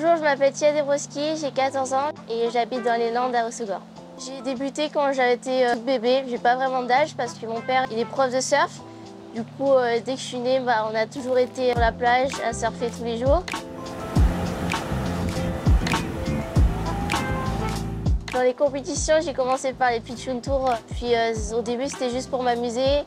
Bonjour, je m'appelle Tia Debroski, j'ai 14 ans et j'habite dans les Landes à Hossegor. J'ai débuté quand j'avais été toute bébé, j'ai pas vraiment d'âge parce que mon père il est prof de surf. Du coup, dès que je suis née, on a toujours été sur la plage à surfer tous les jours. Dans les compétitions, j'ai commencé par les pitching tours. Puis au début, c'était juste pour m'amuser,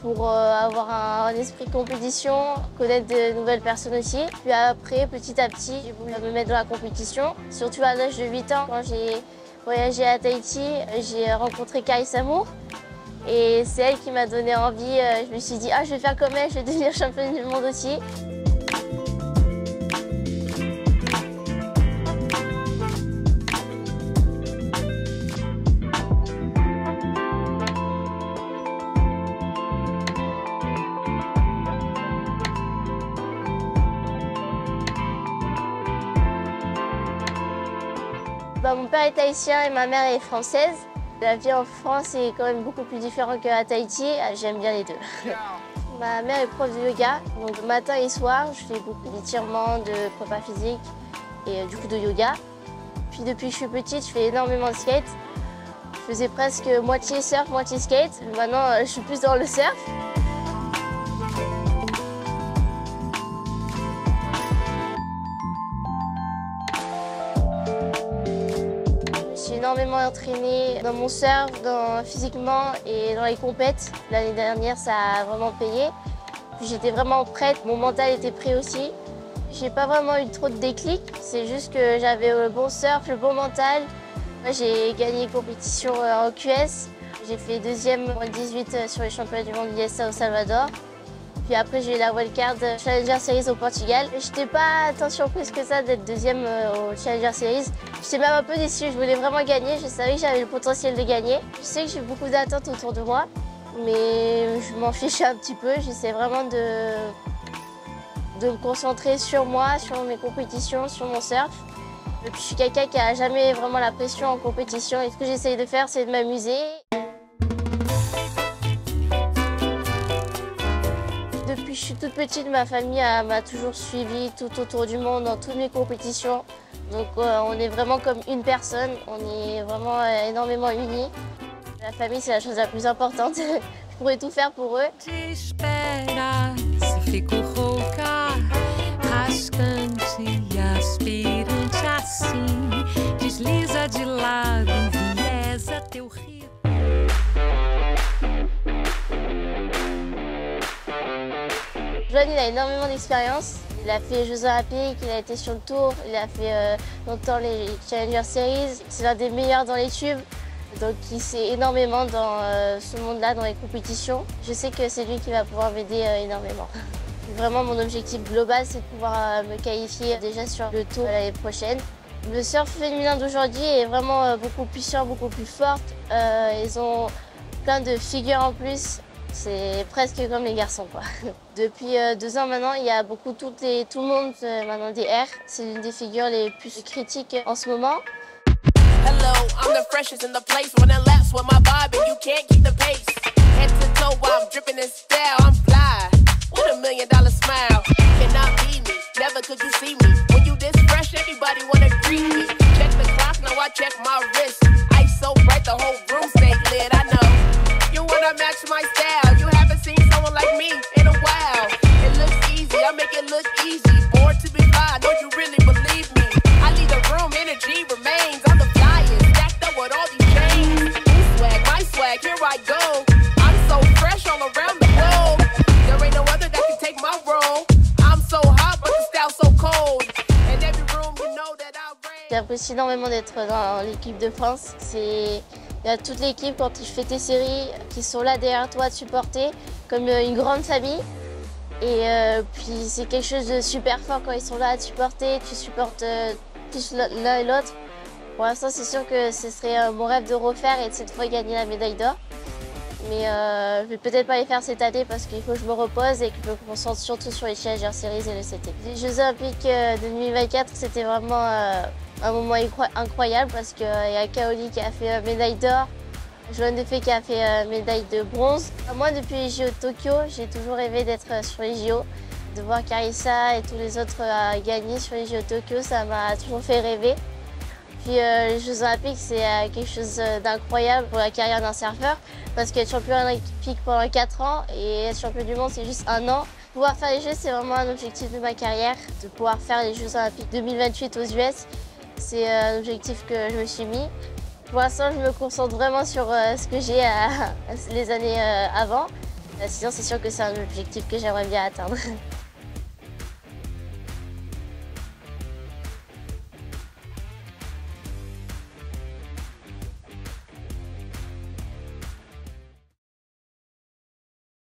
pour avoir un esprit de compétition, connaître de nouvelles personnes aussi. Puis après, petit à petit, j'ai voulu me mettre dans la compétition. Surtout à l'âge de 8 ans, quand j'ai voyagé à Tahiti, j'ai rencontré Kai Samour. Et c'est elle qui m'a donné envie. Je me suis dit, je vais faire comme elle, je vais devenir championne du monde aussi. Mon père est tahitien et ma mère est française. La vie en France est quand même beaucoup plus différente qu'à Tahiti. J'aime bien les deux. Ma mère est prof de yoga, donc matin et soir, je fais beaucoup d'étirements, de prépa physique et du coup de yoga. Puis depuis que je suis petite, je fais énormément de skate. Je faisais presque moitié surf, moitié skate. Maintenant, je suis plus dans le surf. J'ai énormément entraîné dans mon surf, physiquement et dans les compètes. L'année dernière, ça a vraiment payé. J'étais vraiment prête, mon mental était prêt aussi. J'ai pas vraiment eu trop de déclic, c'est juste que j'avais le bon surf, le bon mental. J'ai gagné une compétition en QS. J'ai fait deuxième en 18 sur les championnats du monde ISA au Salvador. Puis après, j'ai eu la wildcard Challenger Series au Portugal. J'étais pas tant surprise que ça d'être deuxième au Challenger Series. J'étais même un peu déçue, je voulais vraiment gagner. Je savais que j'avais le potentiel de gagner. Je sais que j'ai beaucoup d'attentes autour de moi, mais je m'en fiche un petit peu. J'essaie vraiment de me concentrer sur moi, sur mes compétitions, sur mon surf. Et puis, je suis quelqu'un qui n'a jamais vraiment la pression en compétition. Et ce que j'essaye de faire, c'est de m'amuser. Depuis que je suis toute petite, ma famille m'a toujours suivie tout autour du monde, dans toutes mes compétitions. Donc on est vraiment comme une personne, on est vraiment énormément unis. La famille, c'est la chose la plus importante. Je pourrais tout faire pour eux. John, il a énormément d'expérience. Il a fait les Jeux Olympiques, il a été sur le tour, il a fait longtemps les Challenger Series. C'est l'un des meilleurs dans les tubes, donc il sait énormément dans ce monde-là, dans les compétitions. Je sais que c'est lui qui va pouvoir m'aider énormément. Vraiment, mon objectif global, c'est de pouvoir me qualifier déjà sur le tour l'année prochaine. Le surf féminin d'aujourd'hui est vraiment beaucoup plus puissant, beaucoup plus forte. Ils ont plein de figures en plus. C'est presque comme les garçons, quoi. Depuis 2 ans maintenant, il y a beaucoup, tout le monde maintenant des airs. C'est l'une des figures les plus critiques en ce moment. Hello, I'm the freshest in the place. When I laps with my vibe and you can't keep the pace. Head to toe, I'm dripping in style. I'm fly with $1 million smile. Cannot be me, never could you see me. When you this fresh, everybody wanna greet me. Check the clock, now I check my wrist. Ice so bright, the whole room stay lit. I know. You wanna match my style. You haven't seen someone like me in a while. It looks easy, I make it look easy. Born to be fly, know you really believe me. I leave the room, energy remains. I'm the flyest, stacked up with all these chains. New swag, my swag, here I go. I'm so fresh all around the globe. There ain't no other that can take my role. I'm so hot, but the style's so cold. In every room, you know that I reign. J'apprécie énormément d'être dans l'équipe de France. Il y a toute l'équipe, quand tu fais tes séries, qui sont là derrière toi, de supporter, comme une grande famille. Et puis c'est quelque chose de super fort quand ils sont là à te supporter, tu supportes tous l'un et l'autre. Pour l'instant, c'est sûr que ce serait mon rêve de refaire et de cette fois gagner la médaille d'or. Mais je vais peut-être pas les faire cette année parce qu'il faut que je me repose et que je me concentre surtout sur les Challenger Series et le CT. Les Jeux Olympiques de 2024, c'était vraiment un moment incroyable parce qu'il y a Kaoli qui a fait médaille d'or, Joanne Defay qui a fait médaille de bronze. Moi, depuis les JO de Tokyo, j'ai toujours rêvé d'être sur les JO. De voir Carissa et tous les autres gagner sur les Jeux de Tokyo, ça m'a toujours fait rêver. Puis les Jeux Olympiques, c'est quelque chose d'incroyable pour la carrière d'un surfeur parce qu'être champion olympique pendant 4 ans et être champion du monde, c'est juste 1 an. Pouvoir faire les Jeux, c'est vraiment un objectif de ma carrière. De pouvoir faire les Jeux Olympiques 2028 aux US, c'est un objectif que je me suis mis. Pour l'instant, je me concentre vraiment sur ce que j'ai les années avant. Sinon, c'est sûr que c'est un objectif que j'aimerais bien atteindre.